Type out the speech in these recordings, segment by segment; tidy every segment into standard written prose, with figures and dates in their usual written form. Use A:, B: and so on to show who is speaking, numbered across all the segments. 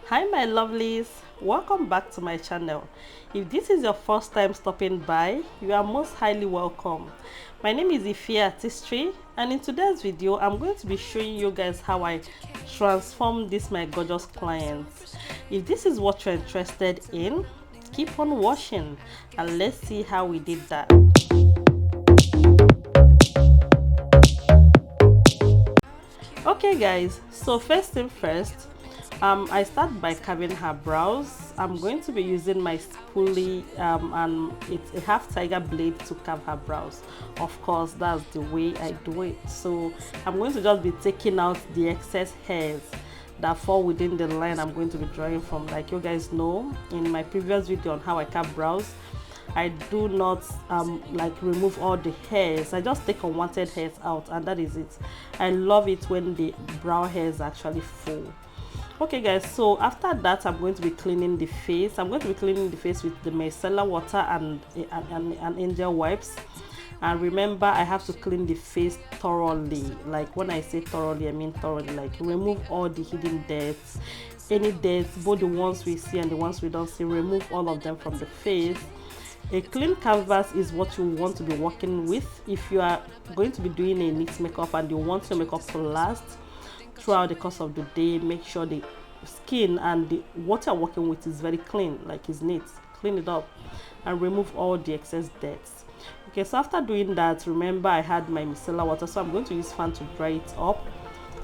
A: Hi my lovelies, welcome back to my channel. If this is your first time stopping by, you are most highly welcome. My name is Ifia Artistry, and in today's video I'm going to be showing you guys how I transform this my gorgeous clients. If this is what you're interested in, keep on watching and let's see how we did that. Okay guys, so first thing first, I start by carving her brows. I'm going to be using my spoolie and it's a half tiger blade to carve her brows. Of course, that's the way I do it. So I'm going to just be taking out the excess hairs that fall within the line I'm going to be drawing from. Like you guys know in my previous video on how I carve brows, I do not like remove all the hairs. I just take unwanted hairs out, and that is it. I love it when the brow hairs actually full. Okay guys, so after that I'm going to be cleaning the face. I'm going to be cleaning the face with the micellar water and angel wipes. And remember, I have to clean the face thoroughly. Like when I say thoroughly, I mean thoroughly. Like remove all the hidden dirts, any dirts, both the ones we see and the ones we don't see. Remove all of them from the face. A clean canvas is what you want to be working with. If you are going to be doing a neat makeup and you want your makeup to last throughout the course of the day, make sure the skin and what you're working with is very clean, like it's neat. Clean it up and remove all the excess dirt. Okay, so after doing that, remember I had my micellar water, so I'm going to use fan to dry it up.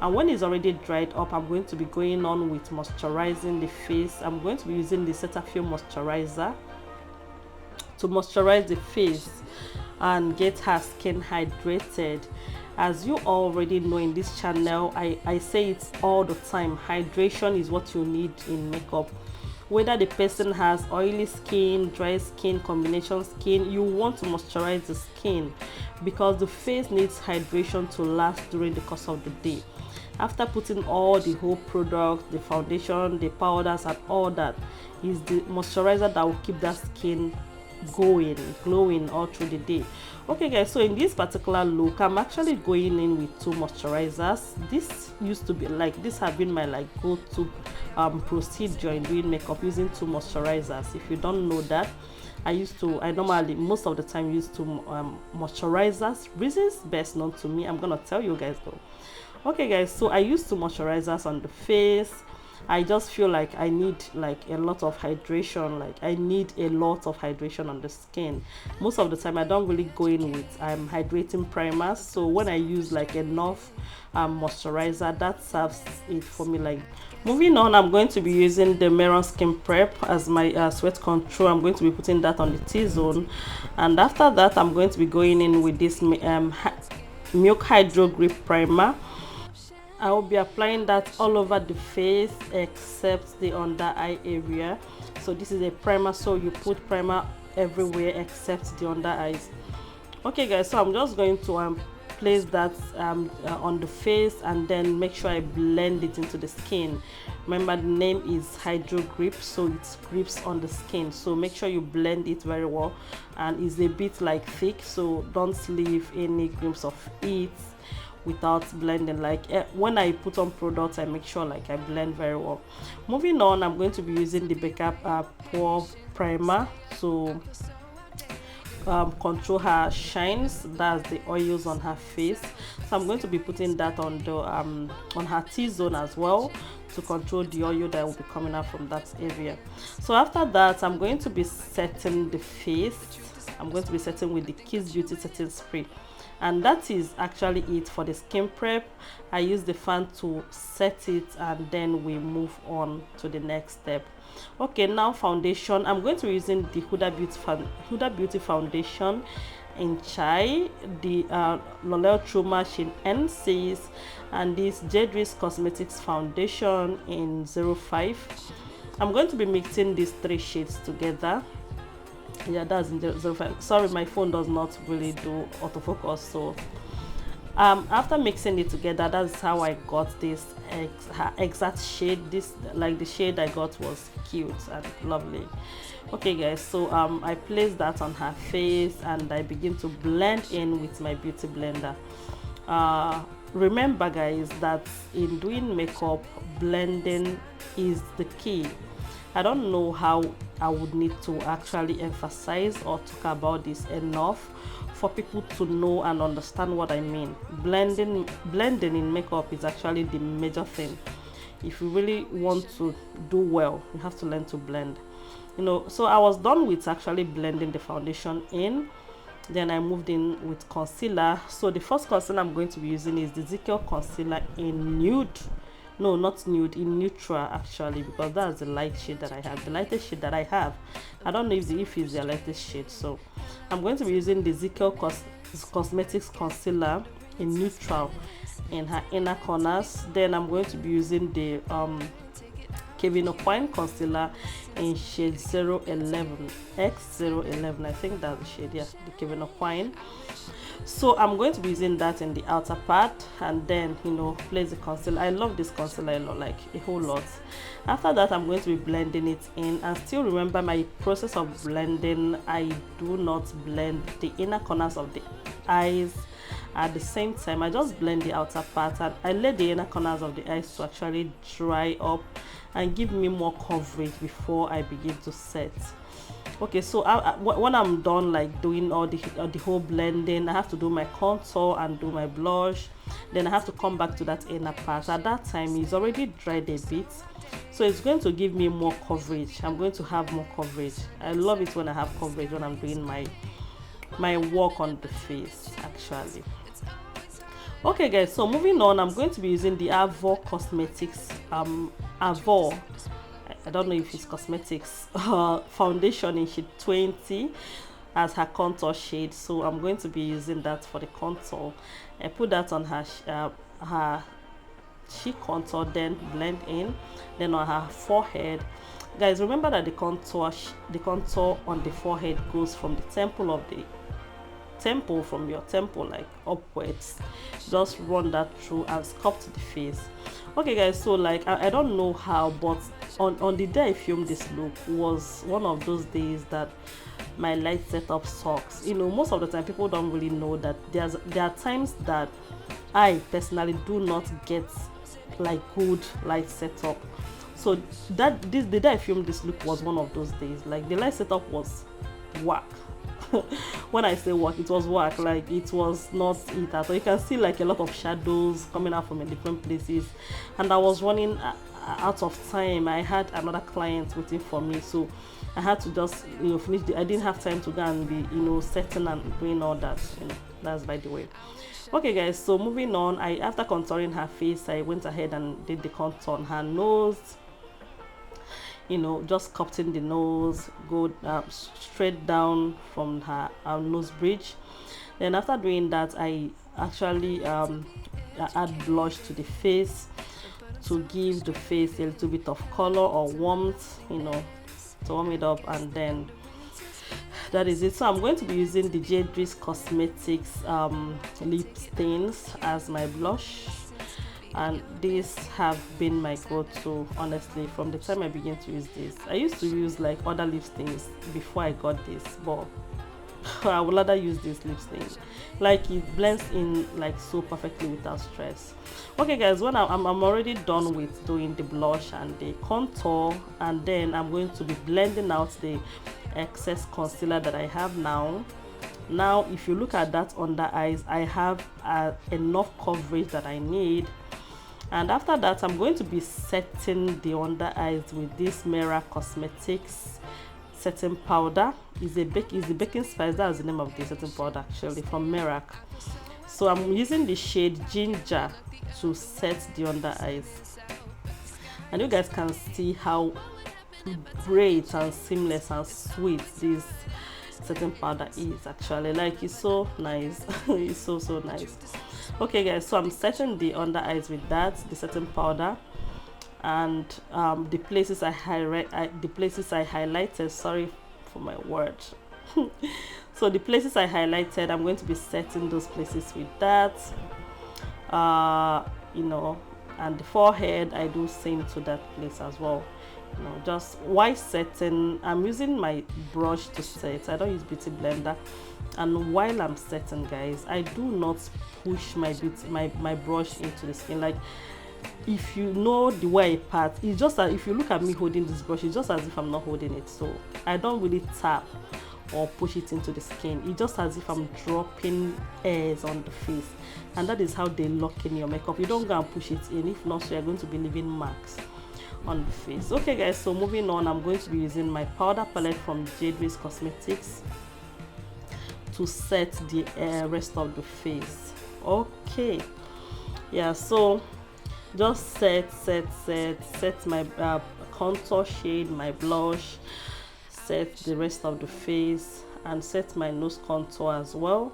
A: And when it's already dried up, I'm going to be going on with moisturizing the face. I'm going to be using the Cetaphil moisturizer to moisturize the face and get her skin hydrated. As you already know, in this channel I say it all the time, hydration is what you need in makeup. Whether the person has oily skin, dry skin, combination skin, you want to moisturize the skin because the face needs hydration to last during the course of the day. After putting all the whole product, the foundation, the powders and all that, is the moisturizer that will keep that skin going, glowing all through the day. Okay guys, so in this particular look I'm actually going in with two moisturizers. This used to be like, this have been my like go-to procedure in doing makeup, using two moisturizers. If you don't know that, I normally most of the time use two moisturizers. Reasons best known to me, I'm gonna tell you guys though. Okay guys, so I use two moisturizers on the face. I just feel like I need like a lot of hydration, like I need a lot of hydration on the skin. Most of the time I don't really go in with hydrating primers, so when I use like enough moisturizer, that serves it for me. Like moving on, I'm going to be using the Merak skin prep as my sweat control. I'm going to be putting that on the T-zone, and after that I'm going to be going in with this milk hydro grip primer. I will be applying that all over the face except the under eye area. So this is a primer, so you put primer everywhere except the under eyes. Okay guys, so I'm just going to place that on the face and then make sure I blend it into the skin. Remember, the name is hydro grip, so it grips on the skin, so make sure you blend it very well. And it's a bit like thick, so don't leave any glimpse of it without blending. Like when I put on products, I make sure like I blend very well. Moving on, I'm going to be using the Becharmageless pore primer to control her shines, that's the oils on her face. So I'm going to be putting that on the on her T-zone as well to control the oil that will be coming out from that area. So after that, I'm going to be setting the face. I'm going to be setting with the Kiss Beauty setting spray, and that is actually it for the skin prep. I use the fan to set it and then we move on to the next step. Okay, now foundation. I'm going to be using the Huda Beauty foundation in Chai, the Loreal True Match in N6, and this Jaydriz Cosmetics foundation in 05. I'm going to be mixing these three shades together. Yeah, that's in 05. Sorry, my phone does not really do autofocus, so after mixing it together, that's how I got this exact shade. This, like the shade I got was cute and lovely. Okay guys, so I place that on her face and I begin to blend in with my beauty blender. remember guys that in doing makeup, blending is the key. I don't know how I would need to actually emphasize or talk about this enough for people to know and understand what I mean. Blending in makeup is actually the major thing. If you really want to do well, you have to learn to blend. You know, so I was done with actually blending the foundation in. Then I moved in with concealer. So the first concealer I'm going to be using is the Zikel concealer in nude. No, not nude, in neutral actually, because that's the light shade that I have, the lightest shade that I have. I don't know if it's the lightest shade. So I'm going to be using the Zikel Cosmetics concealer in neutral in her inner corners. Then I'm going to be using the aucoin concealer in shade 011 x011, I think that's the shade, yeah, the aucoin. So I'm going to be using that in the outer part, and then, you know, place the concealer. I love this concealer a lot, like a whole lot. After that, I'm going to be blending it in. And still remember my process of blending, I do not blend the inner corners of the eyes at the same time. I just blend the outer part, and I let the inner corners of the eyes to actually dry up and give me more coverage before I begin to set. Okay, so when I'm done like doing all the whole blending, I have to do my contour and do my blush. Then I have to come back to that inner part. At that time it's already dried a bit, so it's going to give me more coverage. I'm going to have more coverage. I love it when I have coverage when I'm doing my work on the face actually. Okay guys, so moving on, I'm going to be using the Avor Cosmetics Avor, I don't know if it's cosmetics, foundation in shade 20 as her contour shade. So I'm going to be using that for the contour. I put that on her cheek contour, then blend in. Then on her forehead, guys, remember that the contour on the forehead goes from the temple of the from your temple, like upwards. Just run that through and sculpt the face. Okay guys, so like I don't know how, but on the day I filmed this look was one of those days that my light setup sucks. You know, most of the time people don't really know that there are times that I personally do not get like good light setup. So the day I filmed this look was one of those days. Like the light setup was whack. When I say work, it was work, like it was not it at all. You can see like a lot of shadows coming out from different places, and I was running out of time. I had another client waiting for me, so I had to just, you know, finish I didn't have time to go and be, you know, setting and doing all that, you know. That's by the way. Okay guys, so moving on, after contouring her face, I went ahead and did the contour on her nose. You know, just sculpting the nose, go straight down from her nose bridge. Then after doing that, I actually add blush to the face to give the face a little bit of color or warmth, you know, to warm it up, and then that is it. So I'm going to be using the Jaydriz Cosmetics lip stains as my blush, and these have been my go-to honestly from the time I began to use this. I used to use like other lip stains before I got this, but I would rather use this lip stain. Like it blends in like so perfectly without stress. Okay guys, when I'm already done with doing the blush and the contour, and then I'm going to be blending out the excess concealer that I have now. Now if you look at that under eyes, I have enough coverage that I need. And after that, I'm going to be setting the under eyes with this Merak Cosmetics setting powder. Is the baking spice, that's the name of the setting powder actually, from Merak. So I'm using the shade Ginger to set the under eyes, and you guys can see how great and seamless and sweet this setting powder is actually. Like it's so nice. It's so nice. Okay guys, so I'm setting the under eyes with the setting powder, and the places I highlighted, sorry for my word. So the places I highlighted, I'm going to be setting those places with that. You know, and the forehead I do same to that place as well. You know, just while setting, I'm using my brush to set. I don't use beauty blender, and while I'm setting, guys, I do not push my brush into the skin. Like, if you know the way I pat, it's just that if you look at me holding this brush, it's just as if I'm not holding it. So I don't really tap or push it into the skin. It's just as if I'm dropping airs on the face, and that is how they lock in your makeup. You don't go and push it in. If not, so you're going to be leaving marks on the face. Okay guys, so moving on, I'm going to be using my powder palette from Jaydriz Cosmetics to set the rest of the face. Okay, yeah, so just set my contour shade, my blush, set the rest of the face, and set my nose contour as well.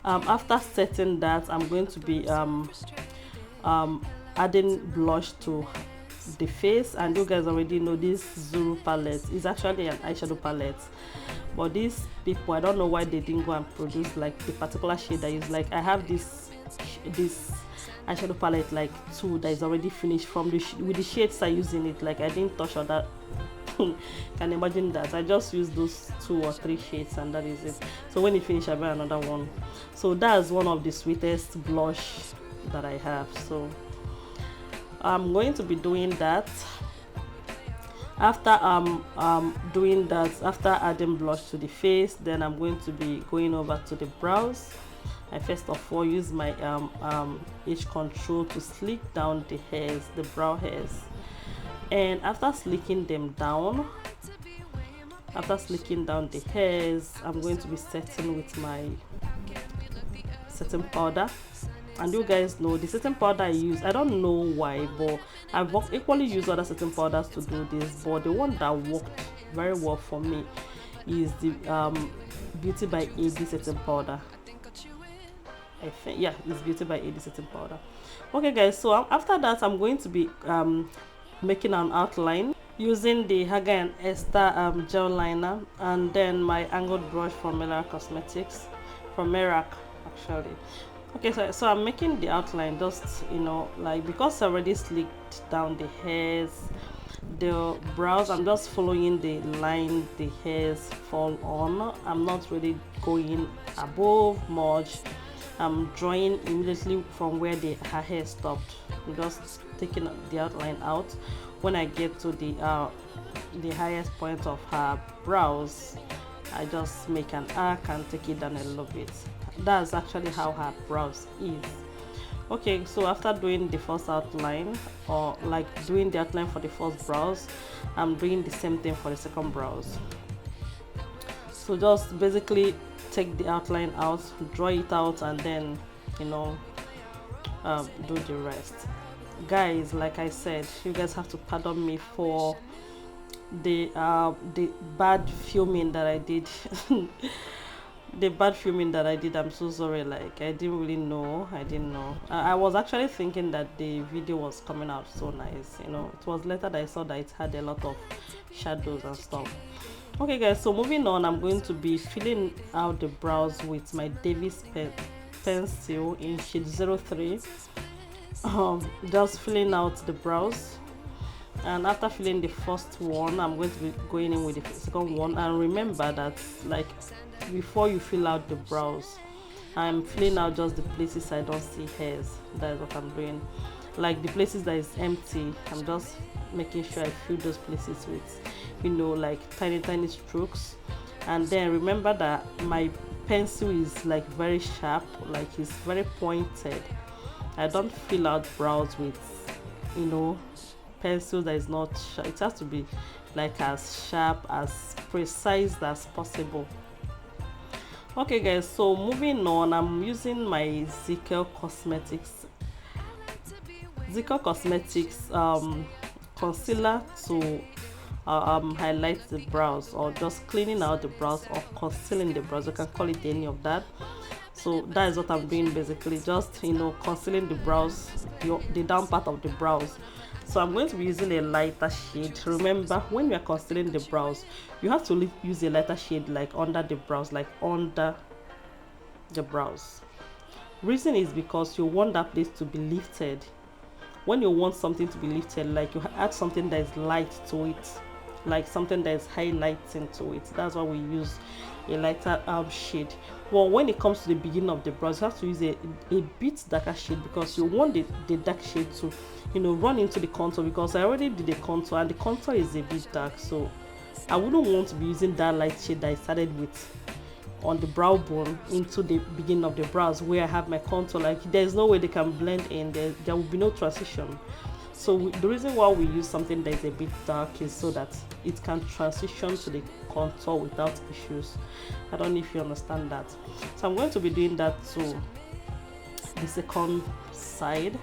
A: After setting that, I'm going to be adding blush to the face, and you guys already know this Zulu palette is actually an eyeshadow palette, but these people, I don't know why they didn't go and produce like the particular shade I use. Like, I have this eyeshadow palette like 2 that is already finished from the with the shades I use in it. Like, I didn't touch on that. Can imagine that. I just use those 2 or 3 shades, and that is it. So when it finishes, I buy another one. So that's one of the sweetest blush that I have. So I'm going to be doing that. After doing that, after adding blush to the face, then I'm going to be going over to the brows. I first of all use my H control to slick down the hairs, the brow hairs. And after slicking them down, the hairs, I'm going to be setting with my setting powder. And you guys know the setting powder I use, I don't know why, but I've equally used other setting powders to do this, but the one that worked very well for me is the Beauty by AD setting powder. I think, yeah, it's Beauty by AD setting powder. Okay guys, so after that, I'm going to be making an outline using the Haga and Esther gel liner, and then my angled brush from Merak Cosmetics, from Merak actually. Okay, so I'm making the outline, just, you know, like, because I already slicked down the hairs, the brows, I'm just following the line the hairs fall on. I'm not really going above much. I'm drawing immediately from where her hair stopped. I'm just taking the outline out. When I get to the highest point of her brows, I just make an arc and take it down a little bit. That's actually how her brows is. Okay, so after doing the first outline, or like doing the outline for the first brows, I'm doing the same thing for the second brows. So just basically take the outline out, draw it out, and then, you know, do the rest. Guys, like I said, you guys have to pardon me for the bad filming that I did. The bad filming that I did, I'm so sorry. Like, I didn't really know. I didn't know. I was actually thinking that the video was coming out so nice, you know. It was later that I saw that it had a lot of shadows and stuff. Okay guys, so moving on, I'm going to be filling out the brows with my Davis pencil in shade 03. Just filling out the brows, and after filling the first one, I'm going to be going in with the second one. And remember that, like, before you fill out the brows, I'm filling out just the places I don't see hairs. That is what I'm doing. Like, the places that is empty, I'm just making sure I fill those places with, you know, like tiny strokes. And then remember that my pencil is like very sharp, like it's very pointed. I don't fill out brows with, you know, pencil that is not sharp. It has to be like as sharp, as precise as possible. Okay guys, so moving on, I'm using my Zikel Cosmetics concealer to highlight the brows, or just cleaning out the brows, or concealing the brows. You can call it any of that. So that is what I'm doing, basically, just, you know, concealing the brows, the down part of the brows, So I'm going to be using a lighter shade. Remember, when you're concealing the brows, you have to use a lighter shade like under the brows, like under the brows. Reason is because you want that place to be lifted. When you want something to be lifted, like you add something that is light to it, like something that is highlighting to it, that's why we use a lighter shade. Well, when it comes to the beginning of the brows, you have to use a bit darker shade, because you want the dark shade to, you know, run into the contour, because I already did the contour and the contour is a bit dark, so I wouldn't want to be using that light shade that I started with on the brow bone into the beginning of the brows where I have my contour. Like, there's no way they can blend in, there will be no transition. So the reason why we use something that is a bit dark is so that it can transition to the contour without issues. I don't know if you understand that. So I'm going to be doing that to the second side.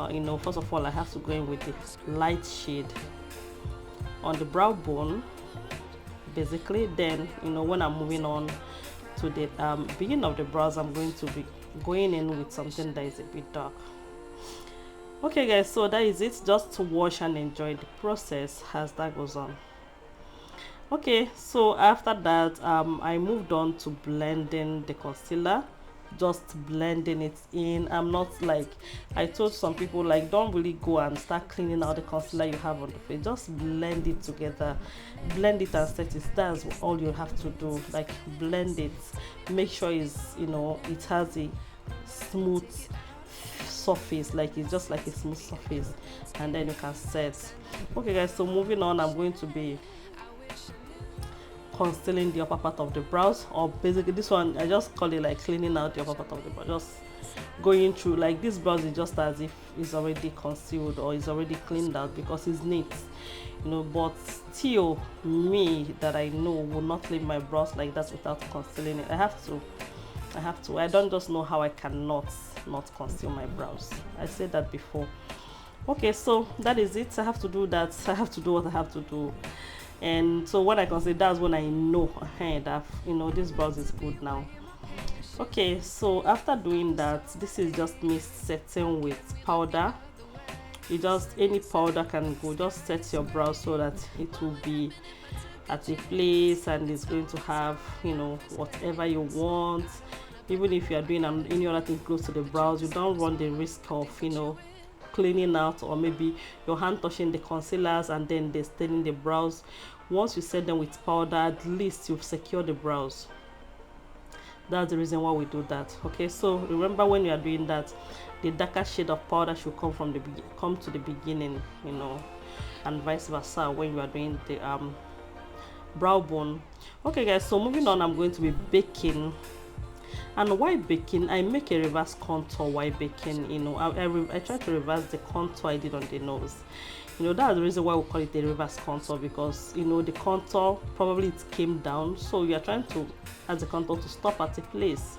A: You know, first of all, I have to go in with the light shade on the brow bone basically. Then, you know, when I'm moving on to the beginning of the brows, I'm going to be going in with something that is a bit dark. Okay guys, so that is it. Just to watch and enjoy the process as that goes on. Okay, so after that I moved on to blending the concealer, just blending it in. I'm not like, I told some people, like, don't really go and start cleaning out the concealer you have on the face, just blend it together, blend it and set it. That's all you have to do, like blend it, make sure it's, you know, it has a smooth surface, like it's just like a smooth surface, and then you can set. Okay guys, so moving on, I'm going to be concealing the upper part of the brows, or basically this one I just call it like cleaning out the upper part of the brow, just going through. Like, this brows is just as if it's already concealed or it's already cleaned out because it's neat, you know. But still, me that I know will not leave my brows like that without concealing it. I have to. I don't just know how I cannot not conceal my brows. I said that before. Okay, so that is it. I have to do that. I have to do what I have to do. And so when I conceal, that's when I know that, you know, this brows is good now. Okay, so after doing that, this is just me setting with powder. You just, any powder can go, just set your brows so that it will be at a place and it's going to have, you know, whatever you want. Even if you are doing any other thing close to the brows, you don't run the risk of, you know, cleaning out, or maybe your hand touching the concealers and then they're staining the brows. Once you set them with powder, at least you've secured the brows. That's the reason why we do that. Okay, so remember, when you are doing that, the darker shade of powder should come from the to the beginning, you know, and vice versa when you are doing the brow bone. Okay guys, so moving on, I'm going to be baking. And why baking? I make a reverse contour while baking, you know. I try to reverse the contour I did on the nose, you know. That's the reason why we call it a reverse contour, because, you know, the contour probably it came down, so you are trying to add the contour to stop at a place,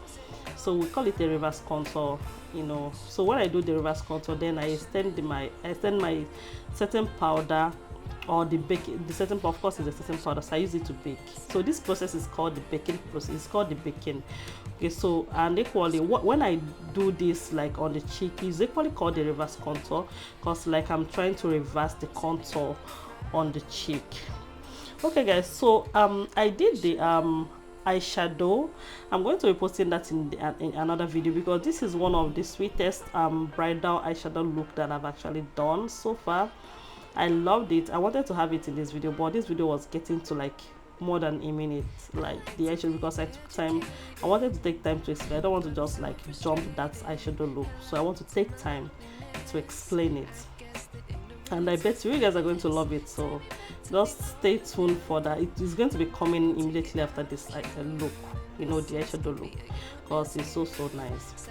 A: so we call it a reverse contour, you know. So when I do the reverse contour, then I extend my setting powder, or the setting, of course, is a setting powder, so I use it to bake. So this process is called the baking process. It's called the baking. Okay, so, and equally, when I do this like on the cheek, it's equally called the reverse contour, because like I'm trying to reverse the contour on the cheek. Okay guys, so I did the eyeshadow. I'm going to be posting that in another video, because this is one of the sweetest bridal eyeshadow look that I've actually done so far. I loved it. I wanted to have it in this video, but this video was getting to like more than a minute, like the eyeshadow, because I took time. I wanted to take time to explain. I don't want to just like jump that eyeshadow look, so I want to take time to explain it, and I bet you guys are going to love it. So just stay tuned for that. It is going to be coming immediately after this look, you know, the eyeshadow look, because it's so nice.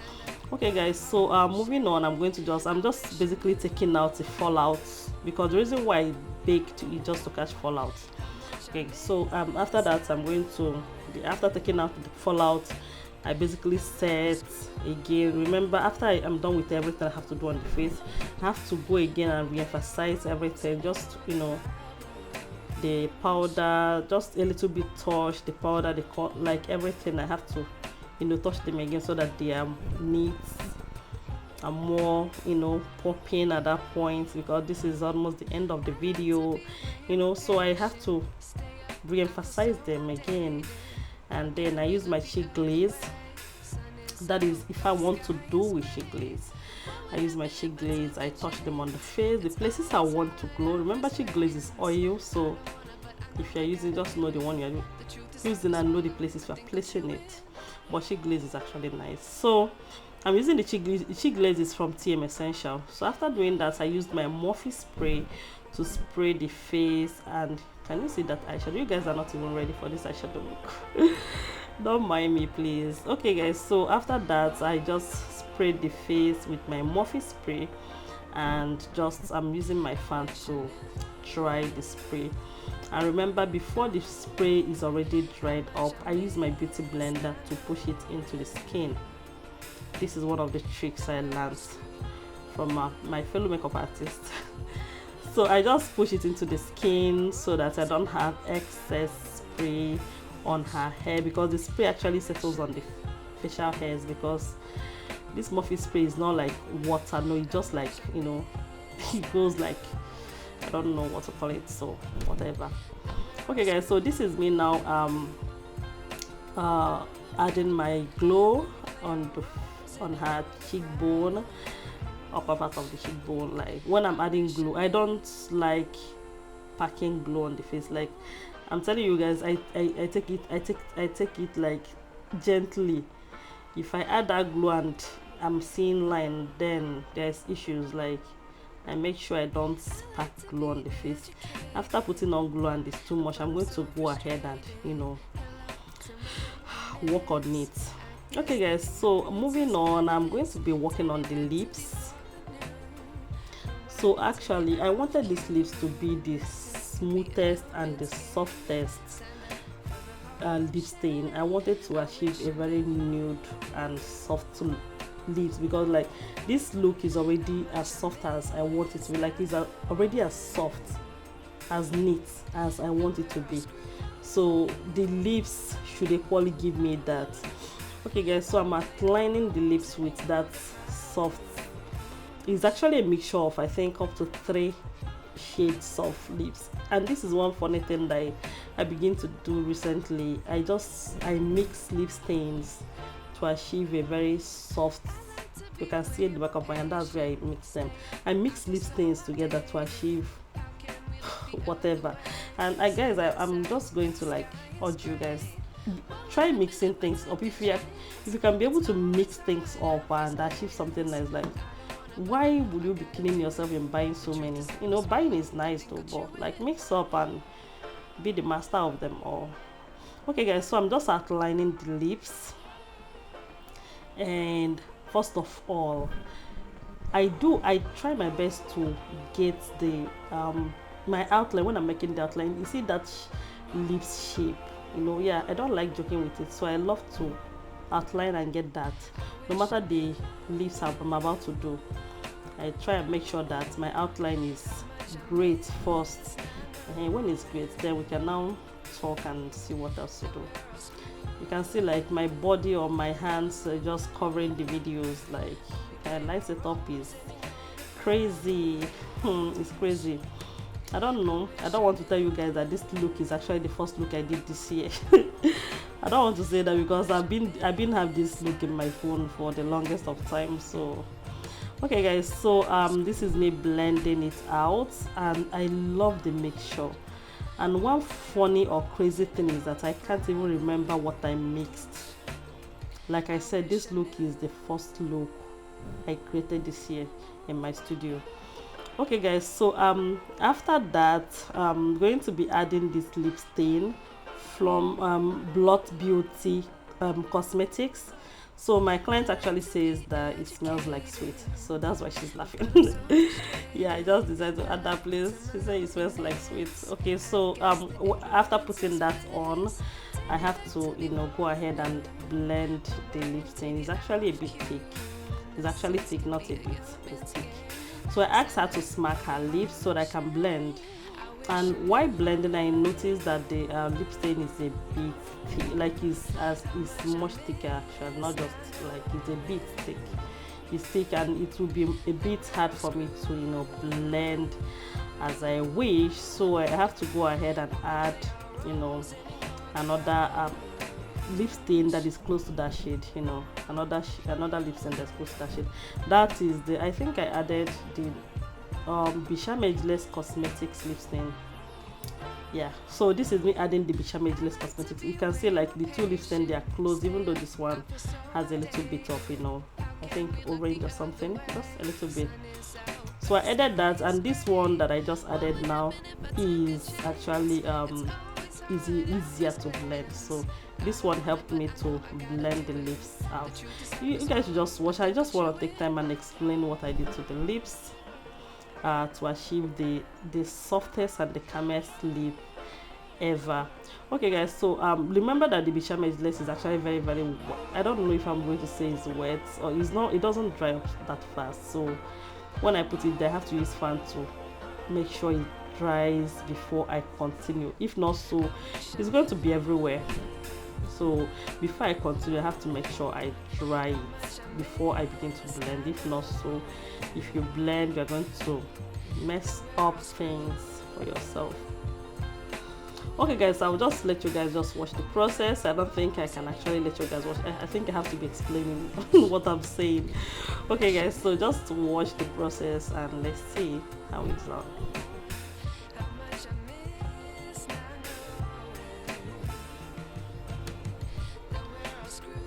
A: Okay guys, so moving on, I'm just basically taking out the fallout, because the reason why I baked is just to catch fallout. Okay, so after that, I'm going to, after taking out the fallout, I basically set again. Remember, after I am done with everything I have to do on the face, I have to go again and re-emphasize everything. Just, you know, the powder, just a little bit touch the powder, like everything I have to, you know, touch them again so that they are neat I'm more, you know, popping at that point because this is almost the end of the video, you know, so I have to re-emphasize them again. And then I use my cheek glaze. That is if I want to do with cheek glaze. I use my cheek glaze, I touch them on the face, the places I want to glow. Remember, cheek glaze is oil, so if you're using, just know the one you're using and know the places you're placing it. But cheek glaze is actually nice. So I'm using the cheek glaze. The cheek glaze is from TM Essential. So after doing that, I used my Morphe spray to spray the face. And can you see that eyeshadow? You guys are not even ready for this eyeshadow look. Don't mind me, please. Okay guys, so after that I just sprayed the face with my Morphe spray, and just I'm using my fan to dry the spray. And remember, before the spray is already dried up, I use my beauty blender to push it into the skin. This is one of the tricks I learned from my fellow makeup artist. So I just push it into the skin so that I don't have excess spray on her hair, because the spray actually settles on the facial hairs, because this Morphe spray is not like water. No, it just like, you know, it goes like, I don't know what to call it, so whatever. Okay guys, so this is me now adding my glow on her cheekbone, upper part of the cheekbone. Like when I'm adding glue, I don't like packing glue on the face. Like I'm telling you guys, I take it like gently. If I add that glue and I'm seeing line, then there's issues. Like I make sure I don't pack glue on the face. After putting on glue and it's too much, I'm going to go ahead and, you know, work on it. Okay guys, so moving on, I'm going to be working on the lips. So actually I wanted these lips to be the smoothest and the softest lip stain. I wanted to achieve a very nude and soft lips, because like this look is already as soft as I want it to be. Like it's already as soft, as neat as I want it to be. So the lips should equally give me that. Okay guys, so I'm outlining the lips with that soft, it's actually a mixture of I think up to 3 shades of lips. And this is one funny thing that I begin to do recently. I mix lip stains to achieve a very soft, you can see at the back of my hand, that's where I mix them. I mix lip stains together to achieve whatever. And guys, I'm just going to like urge you guys, try mixing things up. If you can be able to mix things up and achieve something nice, like why would you be killing yourself in buying so many? You know, buying is nice though, but like mix up and be the master of them all. Okay guys, so I'm just outlining the lips. And first of all, I try my best to get the my outline. When I'm making the outline, you see that lips shape, you know. Yeah, I don't like joking with it, so I love to outline and get that. No matter the lips I'm about to do, I try and make sure that my outline is great first, and when it's great, then we can now talk and see what else to do. You can see like my body or my hands just covering the videos. Like light setup is crazy. It's crazy. I don't know, I don't want to tell you guys that this look is actually the first look I did this year. I don't want to say that because I've been have this look in my phone for the longest of time. So okay guys, so this is me blending it out, and I love the mixture. And one funny or crazy thing is that I can't even remember what I mixed. Like I said, this look is the first look I created this year in my studio. Okay guys, so after that I'm going to be adding this lip stain from Blot Beauty Cosmetics. So my client actually says that it smells like sweet, so that's why she's laughing. Yeah, I just decided to add that, please. She said it smells like sweet. Okay, so after putting that on, I have to, you know, go ahead and blend the lip stain. It's actually a bit thick. It's actually thick, not a bit, it's thick. So I asked her to smack her lips so that I can blend. And while blending, I noticed that the lip stain is a bit thick, like it's much thicker actually, not just like it's a bit thick. is thick, and it will be a bit hard for me to, you know, blend as I wish. So I have to go ahead and add, you know, another lip stain that is close to that shade, you know, another lip stain that's close to that shade. That is the, I think I added the Becharmageless Cosmetics lip stain. Yeah, so this is me adding the Becharmageless Cosmetics. You can see like the two lip stain, they are close, even though this one has a little bit of, you know, I think orange or something, just a little bit. So I added that, and this one that I just added now is actually easier to blend. So this one helped me to blend the lips out. You guys should just watch. I just want to take time and explain what I did to the lips to achieve the softest and the calmest lip ever. Okay guys, so remember that the Becharmageless is actually very, very, I don't know if I'm going to say it's wet or it's not, it doesn't dry up that fast. So when I put it there, I have to use fan to make sure it dries before I continue. If not, so it's going to be everywhere. So before I continue, I have to make sure I dry it before I begin to blend. If not, so if you blend, you're going to mess up things for yourself. Okay guys, I'll just let you guys just watch the process. I don't think I can actually let you guys watch. I think I have to be explaining what I'm saying. Okay guys, so just watch the process and let's see how it's done.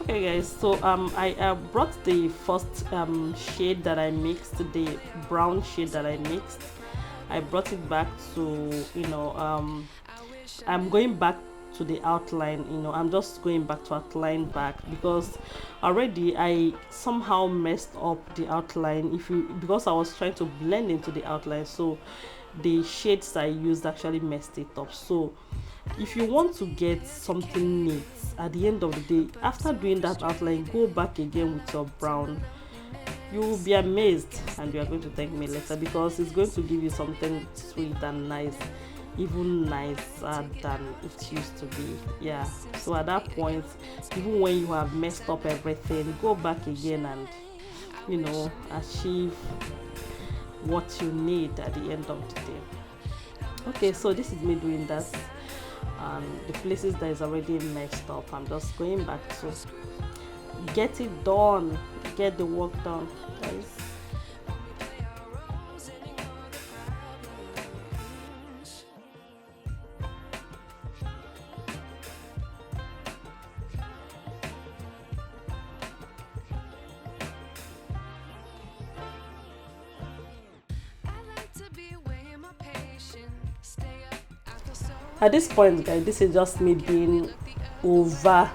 A: Okay guys, so I brought the first shade that I mixed, the brown shade that I mixed. I brought it back to, you know, I'm going back to the outline, you know, I'm just going back to outline back because already I somehow messed up the outline because I was trying to blend into the outline, so the shades I used actually messed it up. So if you want to get something neat at the end of the day, after doing that outline, go back again with your brown. You will be amazed and you are going to thank me later, because it's going to give you something sweet and nice, even nicer than it used to be. Yeah, so at that point, even when you have messed up everything, go back again and, you know, achieve what you need at the end of the day. Okay, so this is me doing that, and the places that is already messed up, I'm just going back to get it done, get the work done, guys. At this point, guys, this is just me being over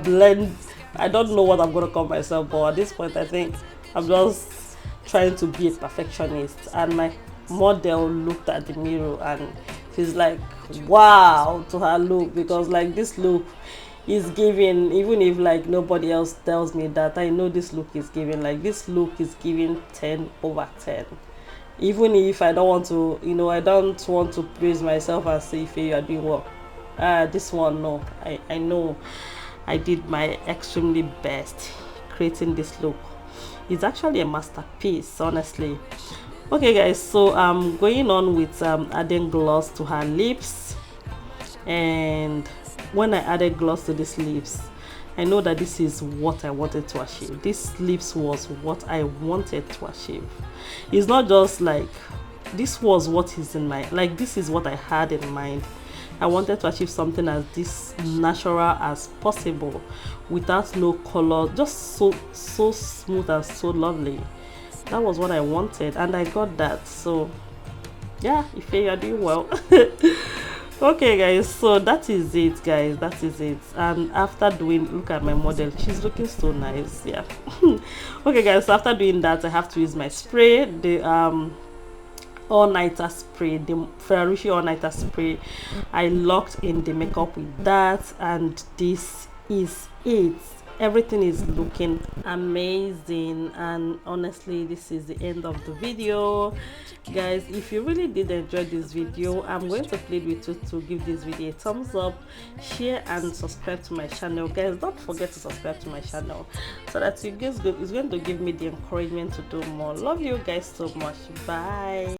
A: blend. I don't know what I'm gonna call myself, but at this point I think I'm just trying to be a perfectionist. And my model looked at the mirror and she's like, wow, to her look, because like this look is giving, even if like nobody else tells me that, I know this look is giving, like this look is giving 10 over 10. Even if I don't want to, you know, I don't want to praise myself and say, if you are doing well, this one, no, I know I did my extremely best creating this look. It's actually a masterpiece, honestly. Okay guys, so I'm going on with adding gloss to her lips. And when I added gloss to these lips, I know that this is what I wanted to achieve. This lips was what I wanted to achieve. It's not just like this was what is in my, like this is what I had in mind. I wanted to achieve something as this natural as possible, without no color, just so smooth and so lovely. That was what I wanted, and I got that. So yeah, if you're doing well. Okay guys, so that is it, guys, that is it. And after doing, look at my model, she's looking so nice. Yeah. Okay guys, so after doing that, I have to use my spray, the all-nighter spray, the Ferrari all-nighter spray. I locked in the makeup with that, and this is it. everything is looking amazing. And honestly, this is the end of the video, guys. If you really did enjoy this video, I'm going to plead with you to give this video a thumbs up, share, and subscribe to my channel, guys. Don't forget to subscribe to my channel so that you guys it's going to give me the encouragement to do more. Love you guys so much. Bye.